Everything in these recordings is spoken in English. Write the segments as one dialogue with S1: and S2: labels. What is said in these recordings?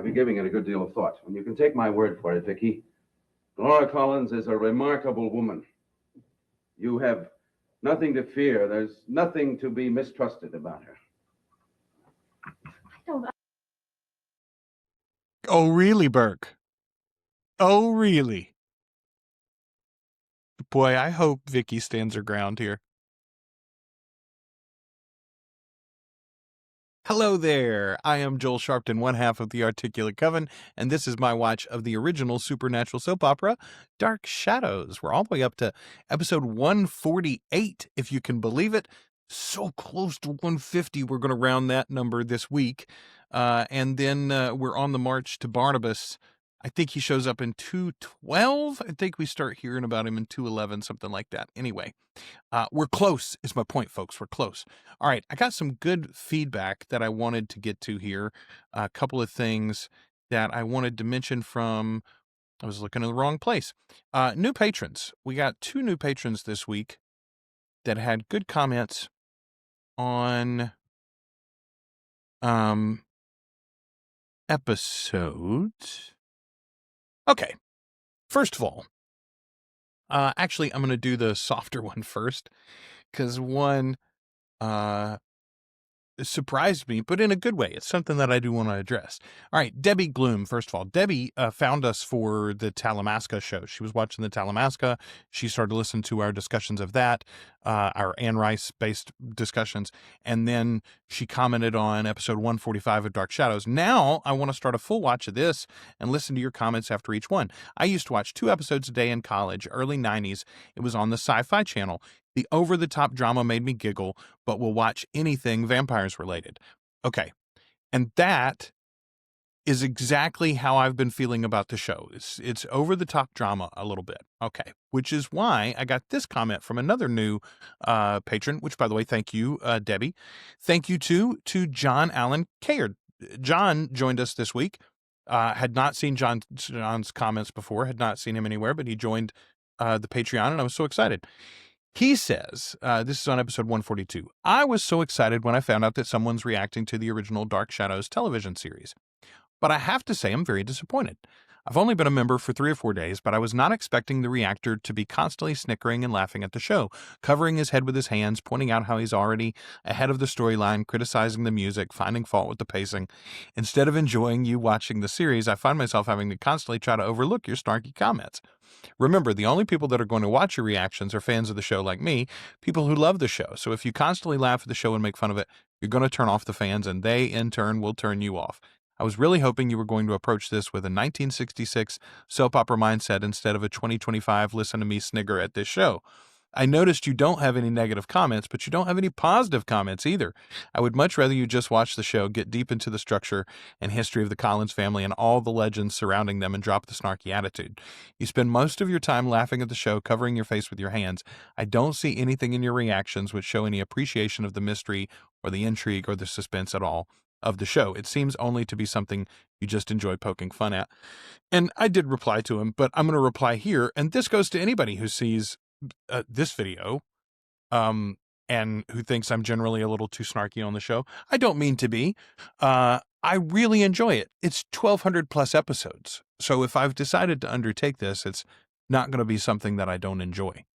S1: I've been giving it a good deal of thought. And you can take my word for it, Vicky. Laura Collins is a remarkable woman. You have nothing to fear. There's nothing to be mistrusted about her.
S2: Oh, really, Burke? Oh, really? Boy, I hope Vicky stands her ground here. Hello there. I am Joel Sharpton, one half of the Articulate Coven, and this is my watch of the original supernatural soap opera, Dark Shadows. We're all the way up to episode 148, if you can believe it. So close to 150. We're going to round that number this week. And then we're on the march to Barnabas. I think he shows up in 212. I think we start hearing about him in 211, something like that. Anyway, we're close is my point, folks. We're close. All right. I got some good feedback that I wanted to get to here. A couple of things that I wanted to mention from, I was looking in the wrong place. New patrons. We got 2 new patrons this week that had good comments on episodes. Okay. First of all, actually, I'm going to do the softer one first, because one surprised me, but in a good way. It's something that I do want to address. All right, Debbie Gloom, first of all. Debbie found us for the Talamasca show. She was watching the Talamasca. She started listening to our discussions of that, our Anne Rice-based discussions, and then she commented on episode 145 of Dark Shadows. Now, I want to start a full watch of this and listen to your comments after each one. I used to watch 2 episodes a day in college, early 90s. It was on the Sci-Fi Channel. The over-the-top drama made me giggle, but will watch anything vampires related. Okay. And that is exactly how I've been feeling about the show. It's over-the-top drama a little bit. Okay. Which is why I got this comment from another new patron, which, by the way, thank you, Debbie. Thank you, too, to John Allen Caird. John joined us this week. Had not seen John's comments before, had not seen him anywhere, but he joined the Patreon, and I was so excited. He says, this is on episode 142, I was so excited when I found out that someone's reacting to the original Dark Shadows television series. But I have to say I'm very disappointed. I've only been a member for 3 or 4 days, but I was not expecting the reactor to be constantly snickering and laughing at the show, covering his head with his hands, pointing out how he's already ahead of the storyline, criticizing the music, finding fault with the pacing. Instead of enjoying you watching the series, I find myself having to constantly try to overlook your snarky comments. Remember, the only people that are going to watch your reactions are fans of the show like me, people who love the show. So if you constantly laugh at the show and make fun of it, you're going to turn off the fans, and they, in turn, will turn you off. I was really hoping you were going to approach this with a 1966 soap opera mindset instead of a 2025 listen to me snigger at this show. I noticed you don't have any negative comments, but you don't have any positive comments either. I would much rather you just watch the show, get deep into the structure and history of the Collins family and all the legends surrounding them, and drop the snarky attitude. You spend most of your time laughing at the show, covering your face with your hands. I don't see anything in your reactions which show any appreciation of the mystery or the intrigue or the suspense at all of the show. It seems only to be something you just enjoy poking fun at. And I did reply to him, but I'm going to reply here, and this goes to anybody who sees this video and who thinks I'm generally a little too snarky on the show. I don't mean to be. I really enjoy it. It's 1,200 plus episodes. So if I've decided to undertake this, it's not going to be something that I don't enjoy.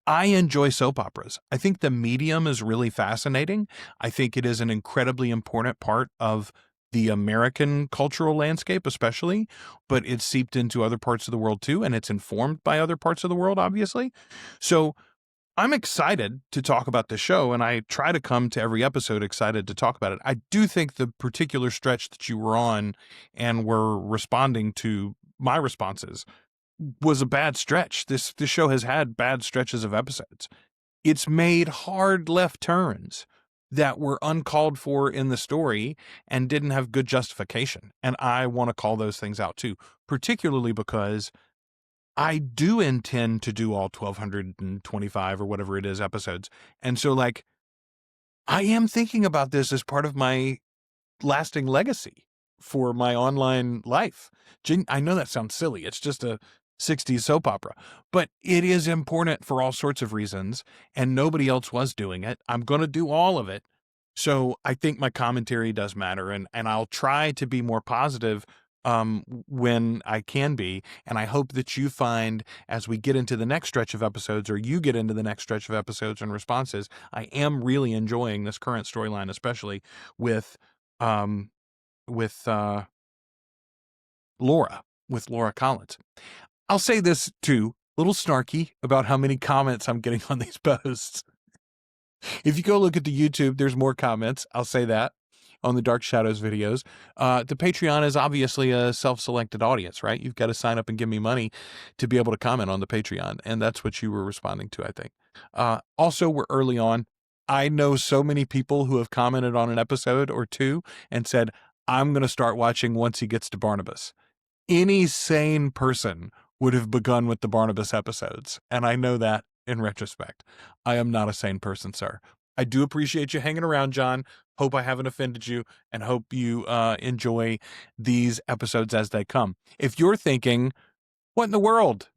S2: I enjoy soap operas. I think the medium is really fascinating. I think it is an incredibly important part of the American cultural landscape, especially, but it's seeped into other parts of the world too, and it's informed by other parts of the world, obviously. So I'm excited to talk about the show, and I try to come to every episode excited to talk about it. I do think the particular stretch that you were on and were responding to my responses was a bad stretch. This show has had bad stretches of episodes. It's made hard left turns that were uncalled for in the story and didn't have good justification. And I want to call those things out too, particularly because I do intend to do all 1,225 or whatever it is episodes. And so, like, I am thinking about this as part of my lasting legacy for my online life. I know that sounds silly. It's just a 60s soap opera, but it is important for all sorts of reasons, and nobody else was doing it. I'm going to do all of it. So I think my commentary does matter, and I'll try to be more positive when I can be. And I hope that you find, as we get into the next stretch of episodes, or you get into the next stretch of episodes and responses, I am really enjoying this current storyline, especially with Laura Collins. I'll say this too, a little snarky about how many comments I'm getting on these posts. If you go look at the YouTube, there's more comments. I'll say that on the Dark Shadows videos. The Patreon is obviously a self-selected audience, right? You've got to sign up and give me money to be able to comment on the Patreon. And that's what you were responding to, I think. Also, we're early on. I know so many people who have commented on an episode or two and said, I'm going to start watching once he gets to Barnabas. Any sane person would have begun with the Barnabas episodes. And I know that in retrospect. I am not a sane person, sir. I do appreciate you hanging around, John. Hope I haven't offended you, and hope you enjoy these episodes as they come. If you're thinking, what in the world?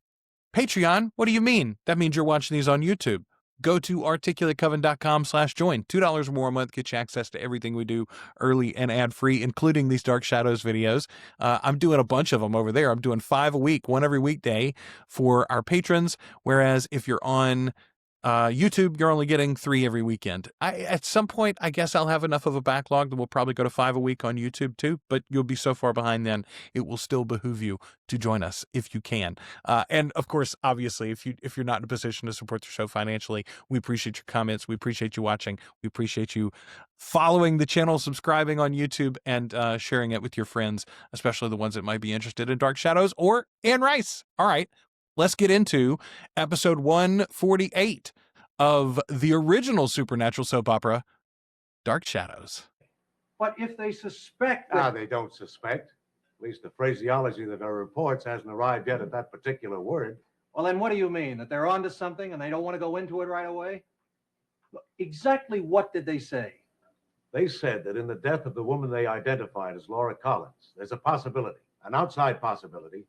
S2: Patreon? What do you mean? That means you're watching these on YouTube. Go to articulatecoven.com/join. $2 or more a month gets you access to everything we do early and ad-free, including these Dark Shadows videos. I'm doing a bunch of them over there. I'm doing 5 a week, one every weekday for our patrons, whereas if you're on YouTube, you're only getting 3 every weekend. At some point, I guess I'll have enough of a backlog that we'll probably go to 5 a week on YouTube too, but you'll be so far behind then, it will still behoove you to join us if you can. And of course, obviously, if you're not in a position to support the show financially, we appreciate your comments. We appreciate you watching. We appreciate you following the channel, subscribing on YouTube, and sharing it with your friends, especially the ones that might be interested in Dark Shadows or Anne Rice. All right. Let's get into episode 148 of the original supernatural soap opera, Dark Shadows.
S3: But if they suspect that... they don't suspect. At least the phraseology that our reports hasn't arrived yet at that particular word.
S4: Well, then what do you mean? That they're onto something and they don't want to go into it right away? Exactly what did they say?
S3: They said that in the death of the woman they identified as Lara Collins, there's a possibility, an outside possibility,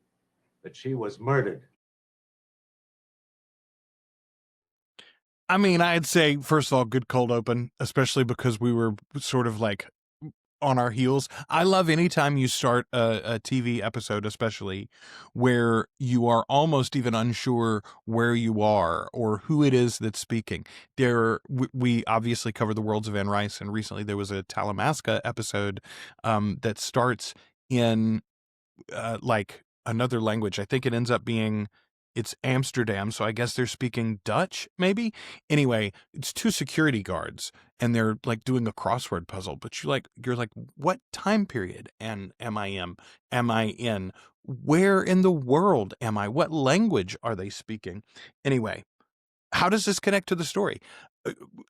S3: that she was murdered.
S2: I mean, I'd say, first of all, good cold open, especially because we were sort of like on our heels. I love anytime you start a TV episode, especially where you are almost even unsure where you are or who it is that's speaking. We obviously cover the worlds of Anne Rice, and recently there was a Talamasca episode that starts in like another language. I think it ends up being... It's Amsterdam, so I guess they're speaking Dutch, maybe? Anyway, it's 2 security guards, and they're, like, doing a crossword puzzle, but you're like, what time period am I in? Where in the world am I? What language are they speaking? Anyway, how does this connect to the story?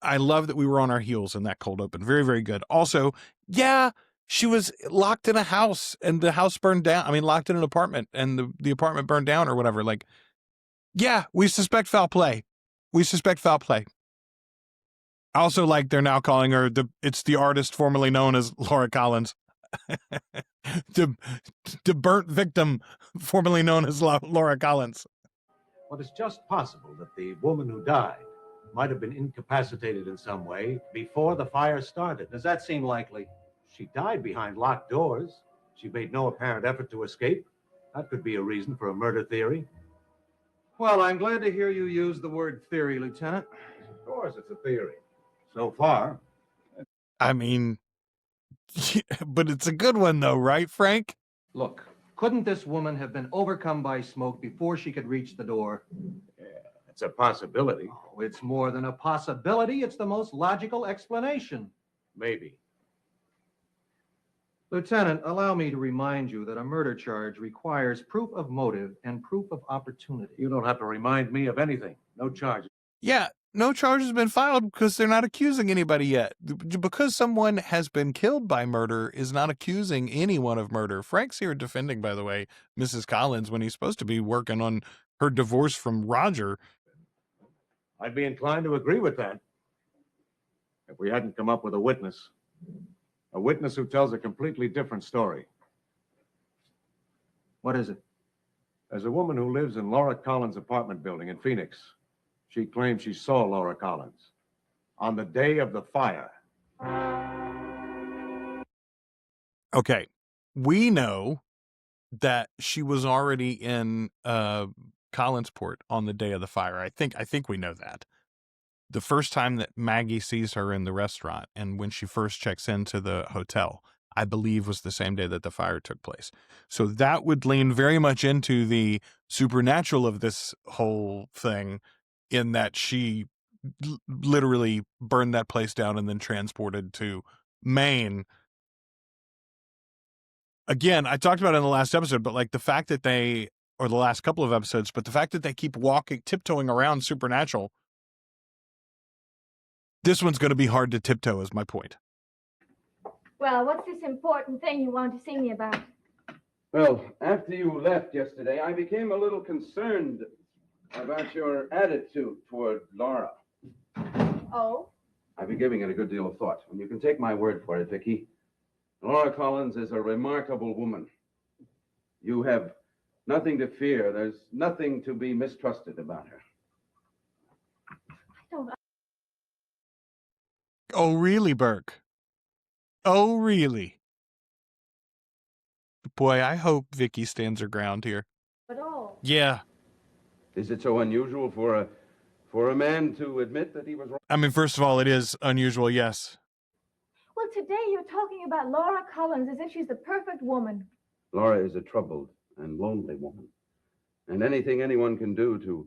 S2: I love that we were on our heels in that cold open. Very, very good. Also, yeah, she was locked in a house, and the house burned down. I mean, locked in an apartment, and the apartment burned down or whatever, like... Yeah, we suspect foul play. I also like they're now calling her it's the artist formerly known as Lara Collins. the burnt victim formerly known as Lara Collins.
S3: Well, it's just possible that the woman who died might have been incapacitated in some way before the fire started.
S4: Does that seem likely?
S3: She died behind locked doors. She made no apparent effort to escape. That could be a reason for a murder theory.
S4: Well, I'm glad to hear you use the word theory, Lieutenant.
S3: Of course, it's a theory. So far.
S2: I mean, but it's a good one though, right, Frank?
S4: Look, couldn't this woman have been overcome by smoke before she could reach the door?
S3: Yeah, it's a possibility.
S4: Oh, it's more than a possibility. It's the most logical explanation.
S3: Maybe.
S4: Lieutenant, allow me to remind you that a murder charge requires proof of motive and proof of opportunity.
S3: You don't have to remind me of anything. No charges.
S2: Yeah, no charge has been filed because they're not accusing anybody yet. Because someone has been killed by murder is not accusing anyone of murder. Frank's here defending, by the way, Mrs. Collins when he's supposed to be working on her divorce from Roger.
S3: I'd be inclined to agree with that if we hadn't come up with a witness. A witness who tells a completely different story.
S4: What is it?
S3: There's a woman who lives in Lara Collins' apartment building in Phoenix. She claims she saw Lara Collins on the day of the fire.
S2: Okay, we know that she was already in Collinsport on the day of the fire. I think we know that. The first time that Maggie sees her in the restaurant and when she first checks into the hotel, I believe was the same day that the fire took place. So that would lean very much into the supernatural of this whole thing, in that she literally burned that place down and then transported to Maine. Again, I talked about it in the last episode, but like the fact that or the last couple of episodes, but the fact that they keep tiptoeing around supernatural, this one's going to be hard to tiptoe, is my point.
S5: Well, what's this important thing you wanted to see me about?
S1: Well, after you left yesterday, I became a little concerned about your attitude toward Lara.
S5: Oh?
S1: I've been giving it a good deal of thought, and you can take my word for it, Vicky. Lara Collins is a remarkable woman. You have nothing to fear. There's nothing to be mistrusted about her.
S5: I don't...
S2: Oh, really, Burke? Oh, really? Boy, I hope Vicky stands her ground here.
S5: At all.
S2: Yeah.
S1: Is it so unusual for a man to admit that he was wrong?
S2: I mean, first of all, it is unusual, yes.
S5: Well, today you're talking about Lara Collins as if she's the perfect woman.
S1: Lara is a troubled and lonely woman. And anything anyone can do to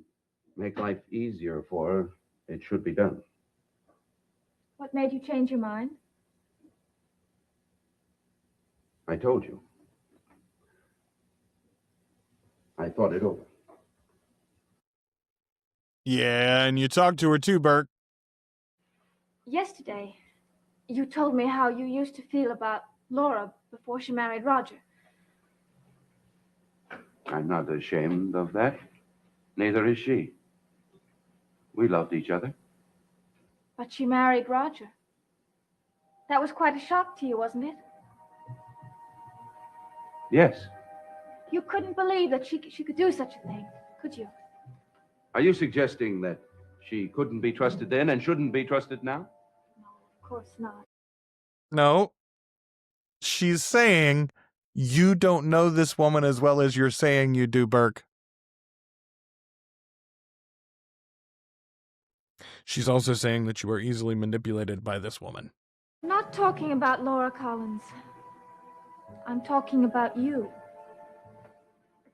S1: make life easier for her, it should be done.
S5: What made you change your mind?
S1: I told you. I thought it over.
S2: Yeah, and you talked to her too, Burke.
S5: Yesterday, you told me how you used to feel about Laura before she married Roger.
S1: I'm not ashamed of that. Neither is she. We loved each other.
S5: But she married Roger. That was quite a shock to you, wasn't it?
S1: Yes.
S5: You couldn't believe that she could do such a thing, could you?
S1: Are you suggesting that she couldn't be trusted then and shouldn't be trusted now?
S5: No, of course not.
S2: No. She's saying you don't know this woman as well as you're saying you do, Burke. She's also saying that you are easily manipulated by this woman.
S5: I'm not talking about Lara Collins. I'm talking about you.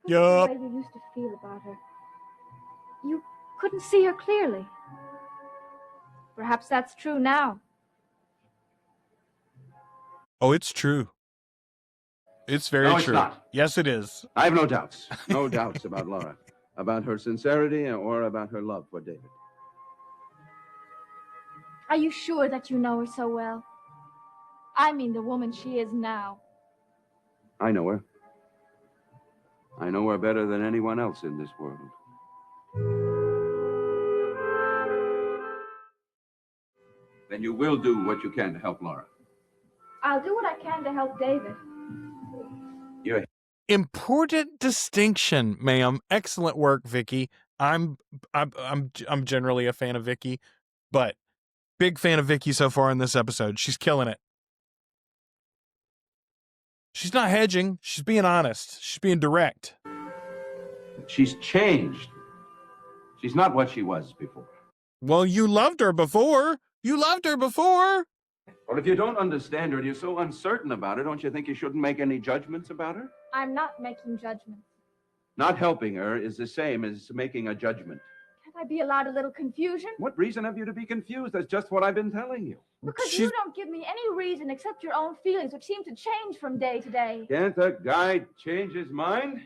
S2: Yup.
S5: The way you used to feel about her. You couldn't see her clearly. Perhaps that's true now.
S2: Oh, it's true. It's very
S1: No, it's
S2: true.
S1: not.
S2: Yes, it is.
S1: I have no doubts. No doubts about Lara. About her sincerity or about her love for David.
S5: Are you sure that you know her so well? I mean the woman she is now.
S1: I know her. I know her better than anyone else in this world. Then you will do what you can to help Lara.
S5: I'll do what I can to help David.
S1: You're
S2: Important distinction, ma'am. Excellent work, Vicky. I'm generally a fan of Vicky, but big fan of Vicky so far in this episode. She's killing it. She's not hedging. She's being honest. She's being direct.
S1: She's changed. She's not what she was before.
S2: Well, you loved her before. You loved her before.
S1: Well, if you don't understand her and you're so uncertain about her, don't you think you shouldn't make any judgments about her?
S5: I'm not making judgments.
S1: Not helping her is the same as making a judgment.
S5: Can't I be allowed a little confusion?
S1: What reason have you to be confused? That's just what I've been telling you.
S5: Because you don't give me any reason except your own feelings, which seem to change from day to day.
S1: Can't a guy change his mind?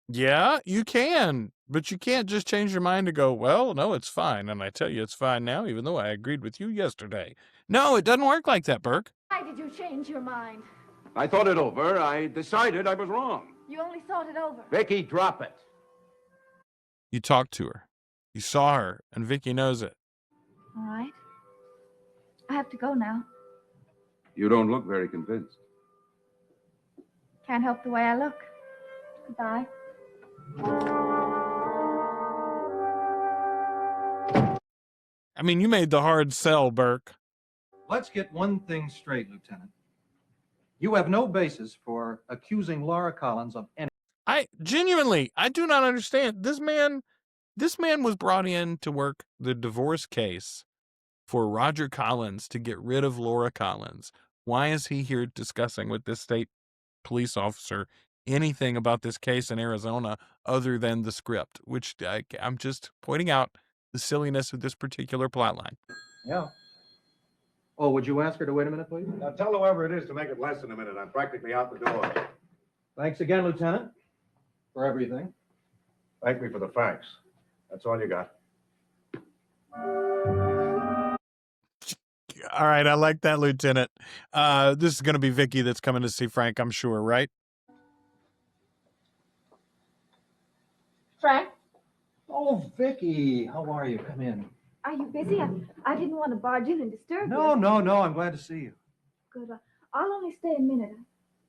S2: Yeah, you can, but you can't just change your mind to go, well, no, it's fine. And I tell you it's fine now, even though I agreed with you yesterday. No, it doesn't work like that, Burke.
S5: Why did you change your mind?
S1: I thought it over. I decided I was wrong.
S5: You only thought it over.
S1: Vicky, drop it.
S2: You talked to her. You saw her, and Vicky knows it.
S5: All right. I have to go now.
S1: You don't look very convinced.
S5: Can't help the way I look. Goodbye.
S2: I mean, you made the hard sell, Burke.
S4: Let's get one thing straight, Lieutenant. You have no basis for accusing Lara Collins of any.
S2: I do not understand. This man was brought in to work the divorce case for Roger Collins to get rid of Lara Collins. Why is he here discussing with this state police officer anything about this case in Arizona other than the script, which I'm just pointing out the silliness of this particular plotline.
S4: Yeah. Oh, would you ask her to wait a minute, please?
S3: Now tell whoever it is to make it less than a minute. I'm practically out the door.
S4: Thanks again, Lieutenant, for everything.
S3: Thank me for the facts. That's all you got.
S2: All right, I like that, Lieutenant. This is going to be Vicky that's coming to see Frank, I'm sure, right?
S5: Frank,
S4: Oh, Vicky, how are you? Come in.
S5: are you busy? I didn't want to barge in and disturb
S4: No,
S5: you.
S4: no, I'm glad to see you.
S5: Good. I'll only stay a minute.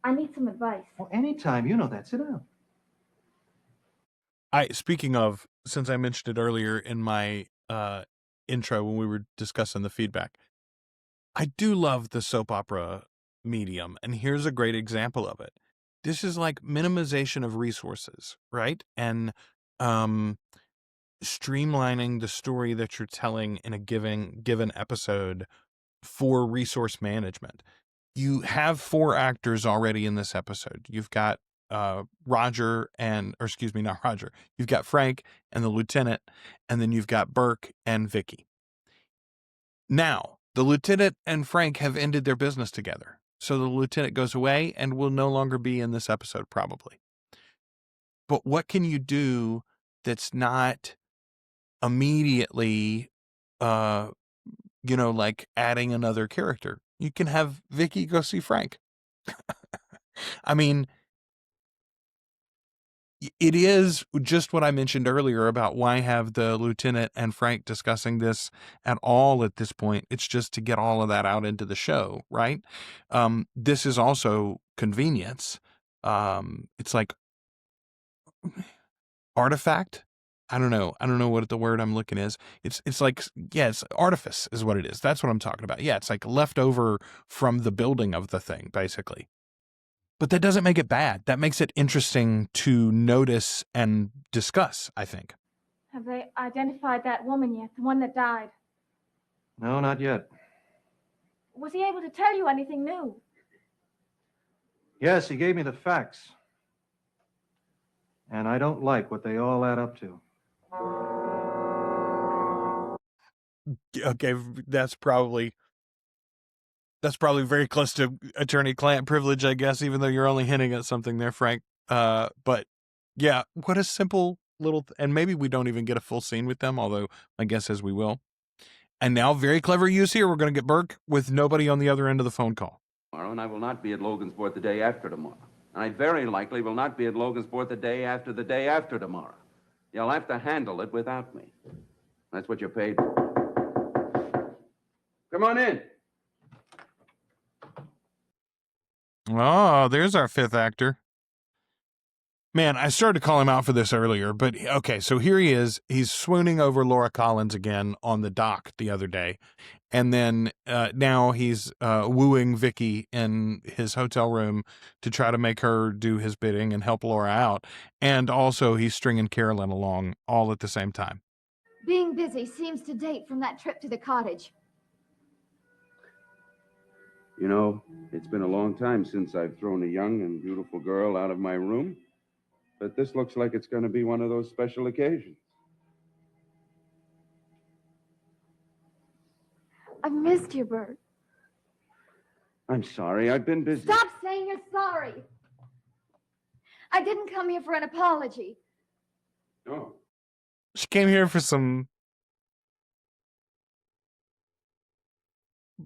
S5: I need some advice.
S4: Well, anytime, you know that. Sit down.
S2: Speaking of, since I mentioned it earlier in my intro when we were discussing the feedback, I do love the soap opera medium, and here's a great example of it. This is like minimization of resources, right? And streamlining the story that you're telling in a given episode for resource management. You have 4 actors already in this episode. You've got Roger not Roger. You've got Frank and the lieutenant, and then you've got Burke and Vicky. Now, the lieutenant and Frank have ended their business together. So the lieutenant goes away and will no longer be in this episode, probably. But what can you do that's not immediately, like adding another character? You can have Vicky go see Frank. I mean, it is just what I mentioned earlier about why have the lieutenant and Frank discussing this at all at this point. It's just to get all of that out into the show, right? This is also convenience. It's like artifact. I don't know what the word I'm looking is. It's like, yeah, it's artifice is what it is. That's what I'm talking about. Yeah, it's like leftover from the building of the thing, basically. But that doesn't make it bad. That makes it interesting to notice and discuss, I think.
S5: Have they identified that woman yet? The one that died?
S4: No, not yet.
S5: Was he able to tell you anything new?
S4: Yes, he gave me the facts. And I don't like what they all add up to.
S2: Okay, that's probably very close to attorney-client privilege, I guess, even though you're only hinting at something there, Frank. But yeah, what a simple little, and maybe we don't even get a full scene with them, although my guess is we will. And now, very clever use here. We're going to get Burke with nobody on the other end of the phone call.
S1: Tomorrow, and I will not be at Logansport the day after tomorrow. And I very likely will not be at Logansport the day after tomorrow. You'll have to handle it without me. That's what you're paid for. Come on in.
S2: Oh, there's our 5th actor. Man, I started to call him out for this earlier, but okay, so here he is. He's swooning over Lara Collins again on the dock the other day. And then now he's wooing Vicky in his hotel room to try to make her do his bidding and help Lara out. And also he's stringing Keryn along all at the same time.
S5: Being busy seems to date from that trip to the cottage.
S1: You know, it's been a long time since I've thrown a young and beautiful girl out of my room. But this looks like it's going to be one of those special occasions.
S5: I've missed you, Bert.
S1: I'm sorry, I've been busy.
S5: Stop saying you're sorry. I didn't come here for an apology.
S1: No.
S2: She came here for some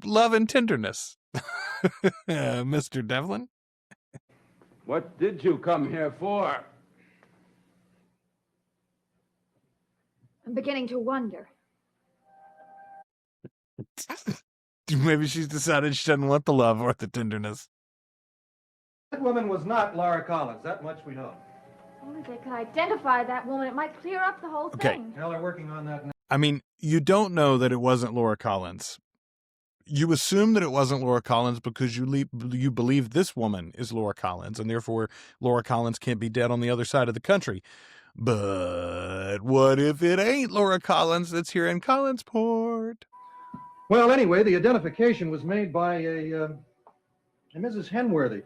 S2: love and tenderness. Mr. Devlin?
S1: What did you come here for?
S5: I'm beginning to wonder.
S2: Maybe she's decided she doesn't want the love or the tenderness.
S4: That woman was not Lara Collins. That much we know.
S5: Only if they could identify that woman, it might clear up the whole
S2: Okay.
S5: thing.
S4: Well, they're working on that now.
S2: I mean, you don't know that it wasn't Lara Collins. you assume that it wasn't Laura Collins because you believe this woman is Laura Collins, and therefore Laura Collins can't be dead on the other side of the country. But what if it ain't Laura Collins that's here in Collinsport?
S4: Well, anyway, the identification was made by a Mrs. Henworthy.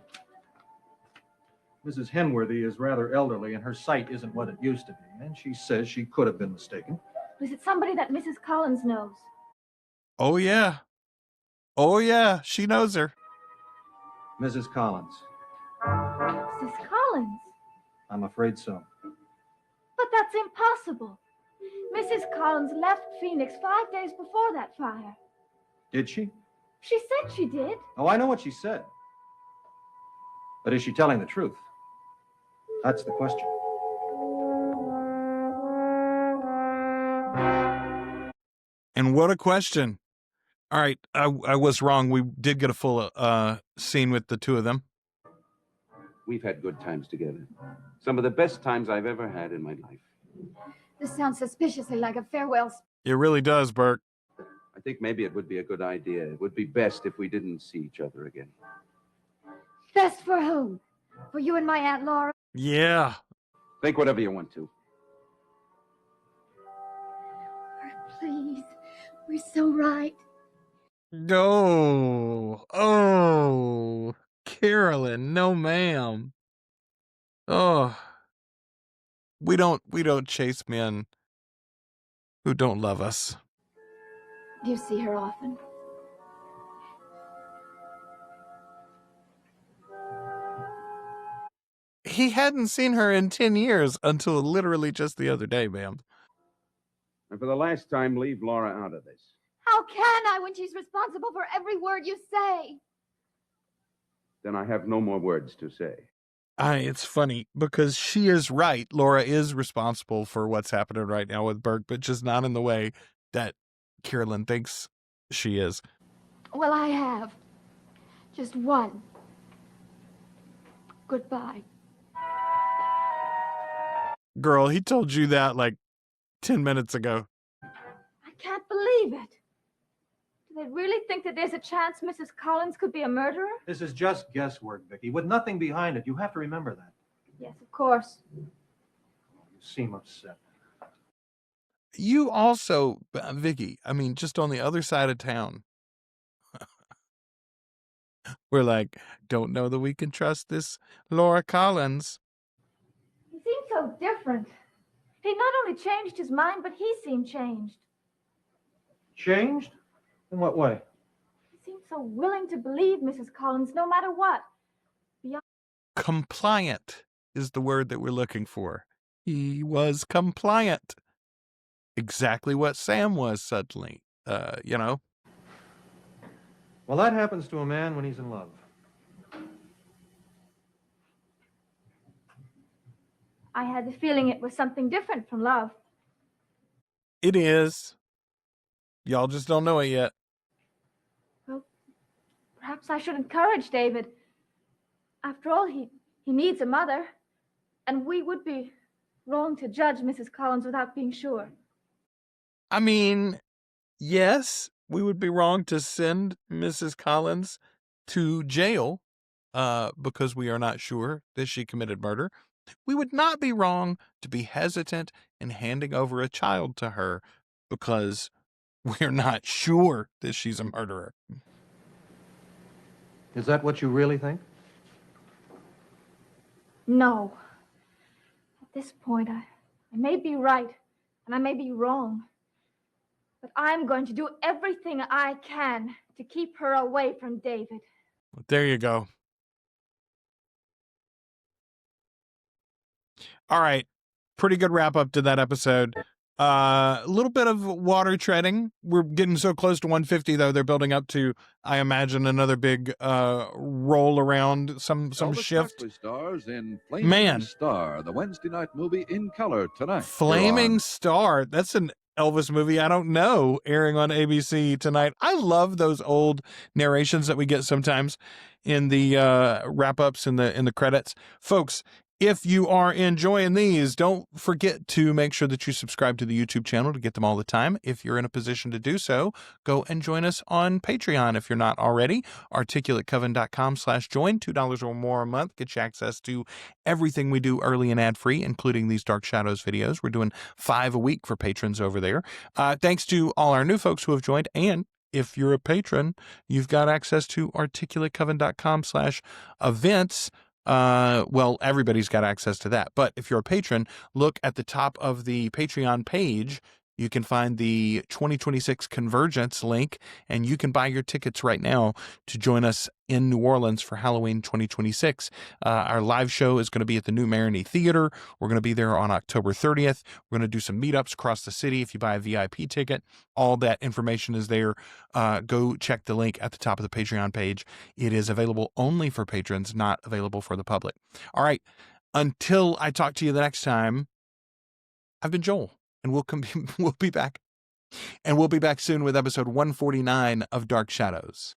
S4: Mrs. Henworthy is rather elderly, and her sight isn't what it used to be, and she says she could have been mistaken.
S5: Was it somebody that Mrs. Collins knows?
S2: Oh, yeah. Oh, yeah. She knows her.
S4: Mrs. Collins.
S5: Mrs. Collins?
S4: I'm afraid so.
S5: But that's impossible. Mrs. Collins left Phoenix 5 days before that fire.
S4: Did she?
S5: She said she did.
S4: Oh, I know what she said. But is she telling the truth? That's the question.
S2: And what a question. All right, I was wrong. We did get a full scene with the two of them.
S1: We've had good times together. Some of the best times I've ever had in my life.
S5: This sounds suspiciously like a farewell.
S2: It really does, Burke.
S1: I think maybe it would be a good idea. It would be best if we didn't see each other again.
S5: Best for whom? For you and my Aunt Lara?
S2: Yeah.
S1: Think whatever you want to.
S5: Please, we're so right.
S2: No. Oh, Carolyn, no, ma'am. Oh, we don't chase men who don't love us.
S5: Do you see her often?
S2: He hadn't seen her in 10 years until literally just the other day, ma'am.
S1: And for the last time, leave Laura out of this.
S5: How can I when she's responsible for every word you say?
S1: Then I have no more words to say.
S2: It's funny because she is right. Laura is responsible for what's happening right now with Burke, but just not in the way that Carolyn thinks she is.
S5: Well, I have. Just one. Goodbye.
S2: Girl, he told you that like 10 minutes ago.
S5: I can't believe it. Do they really think that there's a chance Mrs. Collins could be a murderer?
S4: This is just guesswork, Vicky, with nothing behind it. You have to remember that.
S5: Yes, of course.
S4: You seem upset.
S2: You also, Vicky, I mean, just on the other side of town. We're like, don't know that we can trust this Laura Collins.
S5: He seemed so different. He not only changed his mind, but he seemed changed.
S4: Changed? In what way?
S5: He seemed so willing to believe Mrs. Collins no matter what.
S2: Compliant is the word that we're looking for. He was compliant. Exactly what Sam was suddenly, you know.
S4: Well, that happens to a man when he's in love.
S5: I had the feeling it was something different from love.
S2: It is. Y'all just don't know it yet.
S5: Well, perhaps I should encourage David. After all, he needs a mother. And we would be wrong to judge Mrs. Collins without being sure.
S2: I mean, yes, we would be wrong to send Mrs. Collins to jail because we are not sure that she committed murder. We would not be wrong to be hesitant in handing over a child to her because we're not sure that she's a murderer.
S4: Is that what you really think?
S5: No. At this point, I may be right, and I may be wrong. But I'm going to do everything I can to keep her away from David.
S2: There you go. All right. Pretty good wrap up to that episode. A little bit of water treading. We're getting so close to 150, though. They're building up to, I imagine, another big roll around, some shift.
S6: Stars in Flaming
S2: Man.
S6: Star, the Wednesday night movie in color tonight.
S2: Flaming Star. That's an Elvis movie I don't know, airing on ABC tonight. I love those old narrations that we get sometimes in the wrap-ups in the credits. Folks, If you are enjoying these, don't forget to make sure that you subscribe to the YouTube channel to get them all the time. If you're in a position to do so, go and join us on Patreon if you're not already. ArticulateCoven.com/join. $2 or more a month gets you access to everything we do early and ad-free, including these Dark Shadows videos. We're doing 5 a week for patrons over there. Thanks to all our new folks who have joined, and if you're a patron, you've got access to ArticulateCoven.com/events. Well, everybody's got access to that. But if you're a patron, look at the top of the Patreon page. You can find the 2026 Convergence link, and you can buy your tickets right now to join us in New Orleans for Halloween 2026. Our live show is going to be at the New Maroney Theater. We're going to be there on October 30th. We're going to do some meetups across the city if you buy a VIP ticket. All that information is there. Go check the link at the top of the Patreon page. It is available only for patrons, not available for the public. All right. Until I talk to you the next time, I've been Joel. And we'll be back. And we'll be back soon with episode 149 of Dark Shadows.